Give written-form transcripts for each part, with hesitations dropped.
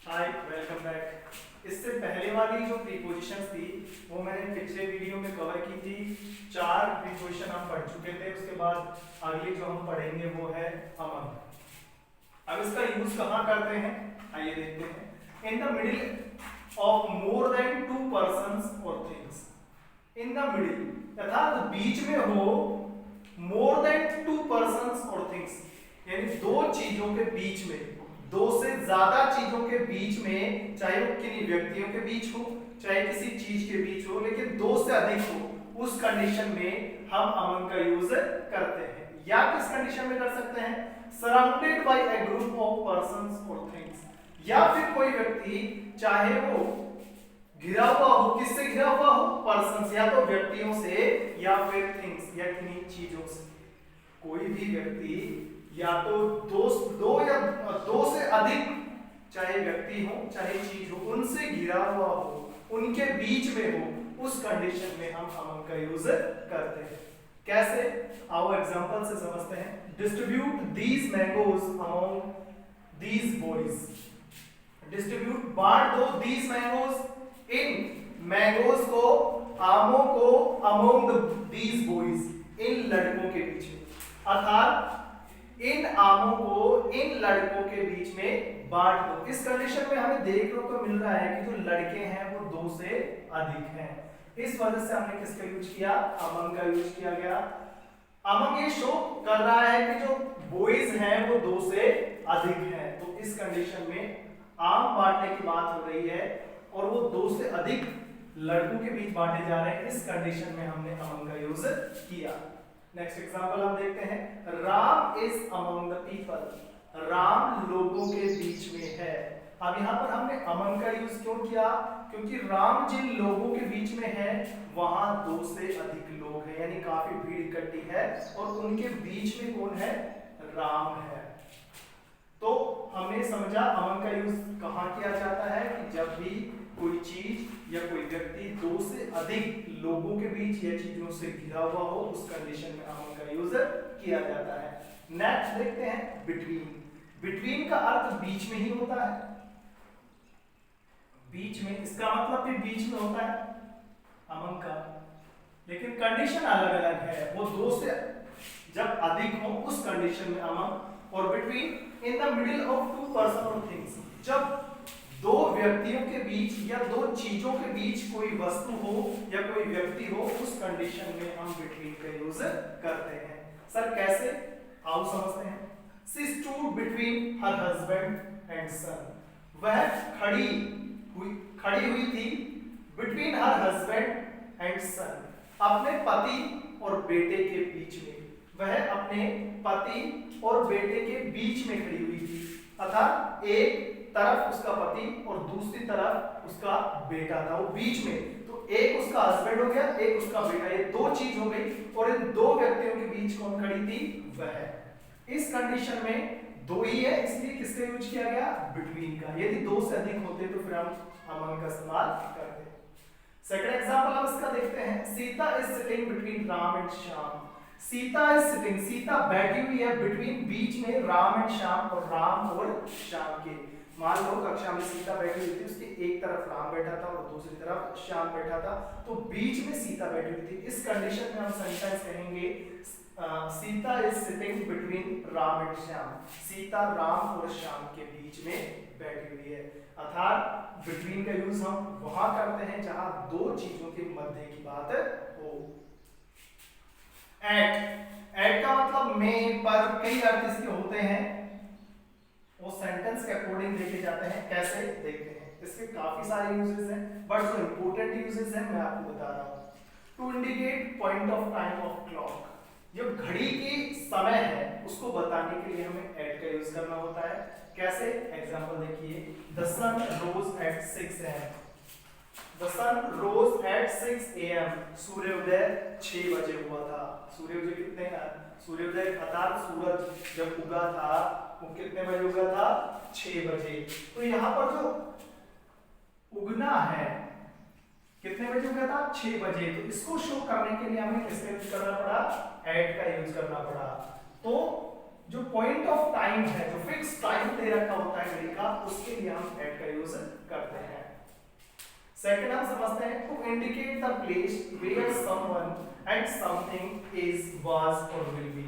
हाय, welcome back. इससे पहले वाली जो प्रीपोजिशंस थी वो मैंने पिछले वीडियो में कवर की थी। 4 प्रीपोजिशन हम पढ़ चुके थे। उसके बाद अगली जो हम पढ़ेंगे वो है अमंग। अब इसका यूज कहाँ करते हैं आइए देखते हैं। In the middle of more than 2 persons और थिंग्स। इन द मिडिल अर्थात बीच में हो मोर देन 2 persons और थिंग्स, यानी दो चीजों के बीच में, दो से ज्यादा चीजों के बीच में, चाहे वो किन्हीं व्यक्तियों के बीच हो चाहे किसी चीज के बीच हो, लेकिन दो से अधिक हो, उस कंडीशन में हम अमंग का यूज करते हैं। या किस कंडीशन में कर सकते हैं? Surrounded by A group of persons और थिंग्स, या फिर कोई व्यक्ति चाहे वो घिरा हुआ हो, किससे घिरा हुआ हो? पर्संस, या तो व्यक्तियों से या फिर थिंग्स या किन्हीं चीजों से। कोई भी व्यक्ति या तो दो से अधिक, चाहे व्यक्ति हो चाहे चीज हो, उनसे घिरा हुआ हो, उनके बीच में हो, उस कंडीशन में हम अमंग का यूज करते हैं। कैसे? आओ एग्जांपल से समझते हैं। Distribute these mangoes among these boys. Distribute, बांट दो, दीज मैंगोज, इन मैंगोज को, आमों को, अमंग दीज बॉयज, इन लड़कों के बीच में। अर्थात इन आमों को इन लड़कों के बीच में बांट दो। इस कंडीशन में हमें देखने को मिल रहा है कि जो लड़के हैं वो दो से अधिक हैं। इस वजह से हमने किसका यूज किया? अमंग का यूज किया गया। अमंग ये शो कर रहा है कि जो बॉयज हैं वो दो से अधिक हैं, तो इस कंडीशन में आम बांटने की बात हो रही है और वो दो से अधिक लड़कों के बीच बांटे जा रहे हैं। इस कंडीशन में हमने अमंग का यूज किया। नेक्स्ट एग्जांपल हम देखते हैं। Ram is among the people. Ram लोगों के बीच में है। अब यहाँ पर हमने अमंग का यूज क्यों किया? क्योंकि राम जिन लोगों के बीच में है वहां दो से अधिक लोग हैं, यानी काफी भीड़ इकट्ठी है और उनके बीच में कौन है? राम है। तो हमने समझा अमंग का यूज कहाँ किया जाता है कि जब भी कोई चीज या कोई व्यक्ति दो से अधिक लोगों के बीच या चीजों से घिरा हुआ हो, उस कंडीशन में अमंग का यूज किया जाता है। नेक्स्ट देखते हैं बिटवीन। बिटवीन का अर्थ बीच में ही होता है। बीच में, इसका मतलब भी बीच में होता है अमंग का, लेकिन कंडीशन अलग अलग है। वो दो से जब अधिक हो उस कंडीशन में अमंग, और between in the middle of 2 person और थिंग्स, जब दो व्यक्तियों के बीच या दो चीजों के बीच कोई वस्तु हो या कोई व्यक्ति हो, उस कंडीशन में हम बिटवीन का यूज करते हैं। सर कैसे? आओ समझते हैं। She stood between her husband and son. वह खड़ी हुई थी between her husband and son, अपने पति और बेटे के बीच में। वह अपने पति और बेटे के बीच में खड़ी हुई थी, अर्थात एक तरफ उसका पति और दूसरी तरफ उसका बेटा था, वो बीच में। तो एक उसका हस्बैंड हो गया, एक उसका बेटा, ये दो चीज हो गई और इन दो व्यक्तियों के बीच कौन खड़ी थी? वह। इस कंडीशन में दो ही है, इसलिए किसका यूज किया गया? बिटवीन का। यदि दो से अधिक होते तो फिर हम अमंग का इस्तेमाल करते। सेकंड एग्जांपल हम इसका देखते हैं। Sita is sitting between Ram and Shyam. Sita is sitting, Sita बैठी हुई है बिटवीन, बीच में राम एंड श्याम, और राम और श्याम के। मान लो कक्षा में सीता बैठी हुई थी, उसके एक तरफ राम बैठा था और दूसरी तरफ श्याम बैठा था, तो बीच में सीता बैठी हुई थी। इस कंडीशन में हम सेंटेंस कहेंगे Sita is sitting between Ram and Shyam. Sita Ram और श्याम के बीच में बैठी हुई है। अर्थात बिटवीन का यूज हम वहां करते हैं जहां दो चीजों के मध्य की बात हो। एट का मतलब में, पर, कई अर्थ इसके होते हैं, वो सेंटेंस के अकॉर्डिंग देखे जाते हैं। कैसे? देखते हैं। इसके काफी सारे यूजेस हैं, बट जो इंपॉर्टेंट यूजेस हैं मैं आपको बता रहा हूं। To indicate point of time of clock, जो घड़ी की समय है उसको बताने के लिए हमें एट का यूज करना होता है। कैसे? एग्जांपल देखिए। The sun rose at 6 AM। The sun rose at 6 AM। सूर्योदय 6 बजे हुआ था। सूर्योदय कितने का? सूर्योदय अर्थात सूरज जब उगा था वो कितने बजे उगा था? 6 बजे। तो यहाँ पर जो उगना है कितने बजे उगा था? 6 बजे। तो इसको शो करने के लिए हमें किसका यूज करना पड़ा? एट का यूज करना पड़ा। तो जो पॉइंट ऑफ टाइम है, जो फिक्स टाइम दे रखा होता है घड़ी का, उसके लिए हम एट का यूज करते हैं। सेकंड हम समझते हैं to indicate the place where someone and something is, was और will be.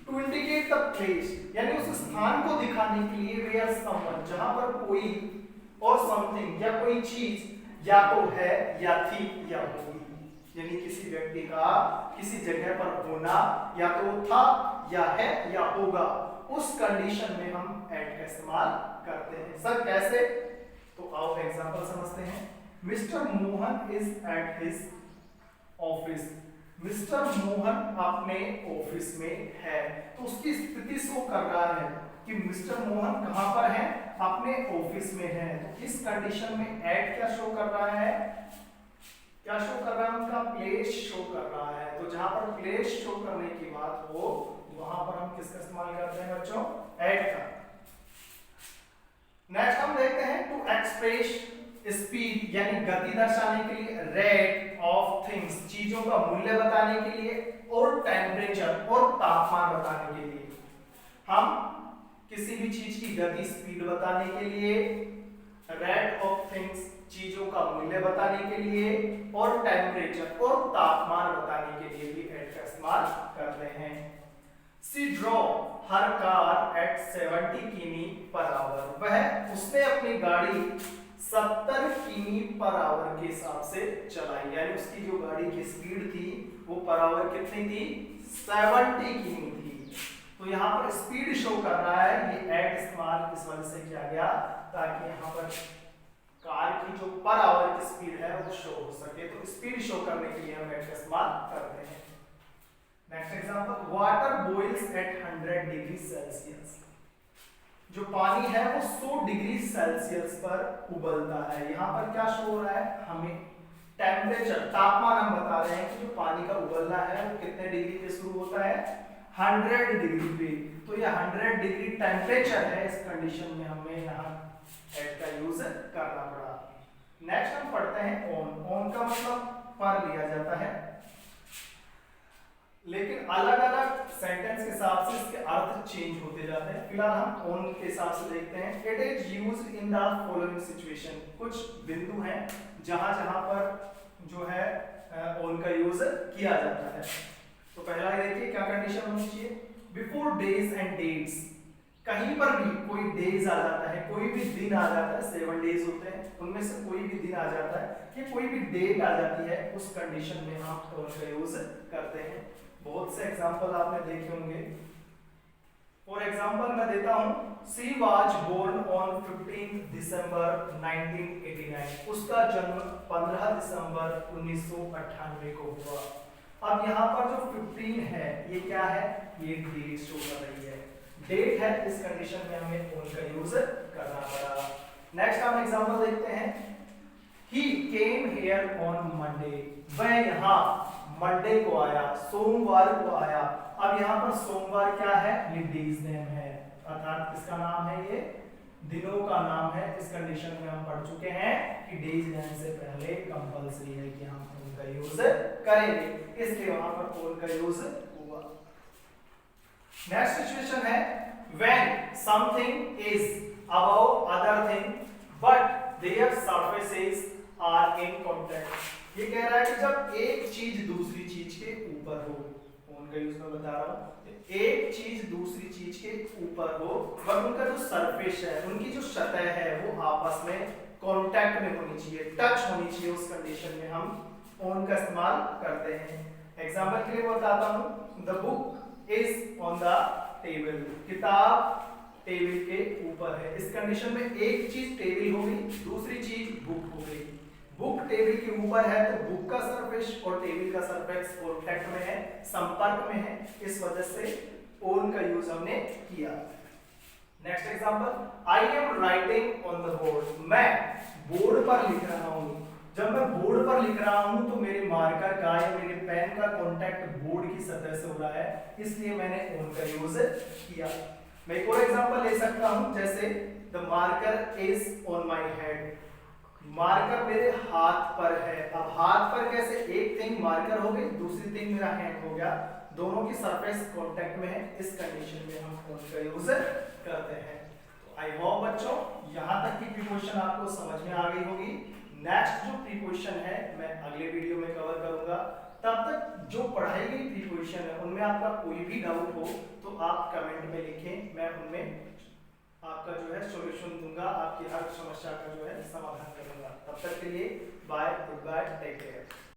To indicate the place यानी उस स्थान को दिखाने के लिए, वेयर समवन जहां पर कोई और समथिंग या कोई चीज या तो है या थी या होगी, यानी किसी व्यक्ति का किसी जगह पर होना या तो था या है या होगा, उस कंडीशन में हम एट का इस्तेमाल करते हैं। सर कैसे? तो आओ एग्जांपल समझते हैं। Mister Mohan is at his office. Mister Mohan अपने ऑफिस में है, तो उसकी स्थिति शो कर रहा है कि मिस्टर मोहन कहां पर है, अपने ऑफिस में है। तो इस कंडीशन में एट क्या शो कर रहा है, क्या शो कर रहा है, उनका प्लेस शो कर रहा है। तो जहां पर प्लेस शो करने की बात हो, वहां पर हम किसका इस्तेमाल करते हैं बच्चों, एट का। नेक्स्ट हम देखते हैं टू एक्सप्रेस स्पीड यानी गति दर्शाने के लिए, रेट ऑफ थिंग्स चीजों का मूल्य बताने के लिए, और टेम्परेचर और तापमान बताने के लिए। हम किसी भी चीज की गति स्पीड बताने के लिए, रेट ऑफ थिंग्स चीजों का मूल्य बताने के लिए, और टेम्परेचर और तापमान बताने के लिए भी एट का इस्तेमाल करते हैं। She draw her car at 70 किमी पर आवर। वह उसने अपनी गाड़ी 70 किमी पर आवर के हिसाब से चलाई, यानी उसकी जो गाड़ी की स्पीड थी वो पर आवर कितनी थी, 70 किमी थी। तो यहाँ पर स्पीड शो कर रहा है, ये एट इस्तेमाल इस वजह से किया गया ताकि यहाँ पर कार की जो पर आवर की स्पीड है वो शो हो सके। तो स्पीड शो करने के लिए हम एट का इस्तेमाल करते हैं। Next example, water boils at 100 degree Celsius. जो पानी है वो 100 डिग्री सेल्सियस पर उबलता है। यहाँ पर क्या शो हो रहा है, हमें टेम्परेचर तापमान हम बता रहे हैं कि जो पानी का उबलना है वो कितने डिग्री पे शुरू होता है, 100 डिग्री पे। तो ये 100 डिग्री टेम्परेचर है, इस कंडीशन में हमें यहाँ एट का यूज करना पड़ा। नेक्स्ट हम पढ़ते हैं ऑन। ऑन का मतलब पर लिया जाता है, लेकिन अलग अलग सेंटेंस के हिसाब से इसके अर्थ चेंज होते जाते हैं। फिलहाल हम ऑन के हिसाब से देखते हैं। It is used in the following situation. कुछ बिंदु हैं जहां जहां पर जो है ऑन का यूज किया जाता है। तो पहला देखिए क्या कंडीशन होनी चाहिए, बिफोर डेज एंड डेट्स। कहीं पर भी कोई डेज आ जाता है, कोई भी दिन आ जाता है, 7 डेज होते हैं, उनमें से कोई भी दिन आ जाता है कि कोई भी डेट आ जाती है, उस कंडीशन में हम ऑन का यूज करते हैं। बहुत से एग्जांपल आपने देखे होंगे। फॉर एग्जांपल मैं देता हूं, शी वाज बोर्न ऑन 15 दिसंबर 1989। उसका जन्म 15 दिसंबर 1998 को हुआ। अब यहाँ पर जो 15 है ये क्या है, ये डेट शो कर रही है, डेट है। इस कंडीशन में हमें ऑन का यूज करना पड़ा। नेक्स्ट हम एग्जांपल देखते हैं, ही केम हियर ऑन मंडे। वह यहाँ मंडे को आया, सोमवार को आया। अब यहाँ पर सोमवार क्या है, ये डेज नेम है, अर्थात किसका नाम है, ये दिनों का नाम है। इस कंडीशन में हम पढ़ चुके हैं कि डेज नेम से पहले कंपलसरी है कि हम उनका यूज करेंगे, इसलिए वहां पर ऑन का यूज हुआ। नेक्स्ट सिचुएशन है, when something is above other thing but their surfaces are in contact. ये कह रहा है कि जब एक चीज दूसरी चीज के ऊपर हो, उनका यूज मैं बता रहा हूं, एक चीज दूसरी चीज के ऊपर हो और उनका जो सरफेस है, उनकी जो सतह है वो आपस में कांटेक्ट में होनी चाहिए, टच होनी चाहिए, उस कंडीशन में हम ऑन का इस्तेमाल करते हैं। एग्जांपल के लिए बताता हूं, the book is on the table. किताब टेबल के ऊपर है। इस कंडीशन में एक चीज टेबल हो गई, दूसरी चीज बुक हो गई। बुक टेबल के ऊपर है तो बुक का सरफेस और टेबल का सरफेस कांटेक्ट में है, संपर्क में है, इस वजह से ऑन का यूज हमने किया। Next example, I am writing on the board. मैं बोर्ड पर लिख रहा हूं। जब मैं बोर्ड पर लिख रहा हूं तो मेरे मार्कर का या मेरे पेन का कांटेक्ट बोर्ड की सतह से हो रहा है, इसलिए मैंने ऑन का यूज किया। मैं एक और एग्जांपल ले सकता हूं, जैसे the marker is on my head. Marker मेरे हाथ पर है। अब हाथ पर कैसे, एक थिंग मार्कर हो गई, दूसरी थिंग मेरा हैंड हो गया। दोनों की सरफेस कांटेक्ट में है, इस कंडीशन में हम कौन का यूज करते हैं। तो आई होप बच्चों यहाँ तक की प्रीपोजिशन आपको समझ में आ गई होगी। नेक्स्ट जो प्रीपोजिशन है मैं अगले वीडियो में कवर करूंगा। तब तक जो पढ़ाई गई प्रीपोजिशन है उनमें आपका कोई भी डाउट हो तो आप कमेंट में लिखें, मैं उनमें आपका जो है सॉल्यूशन दूंगा, आपकी हर समस्या का जो है समाधान करूंगा। तब तक के लिए bye, good bye, take care.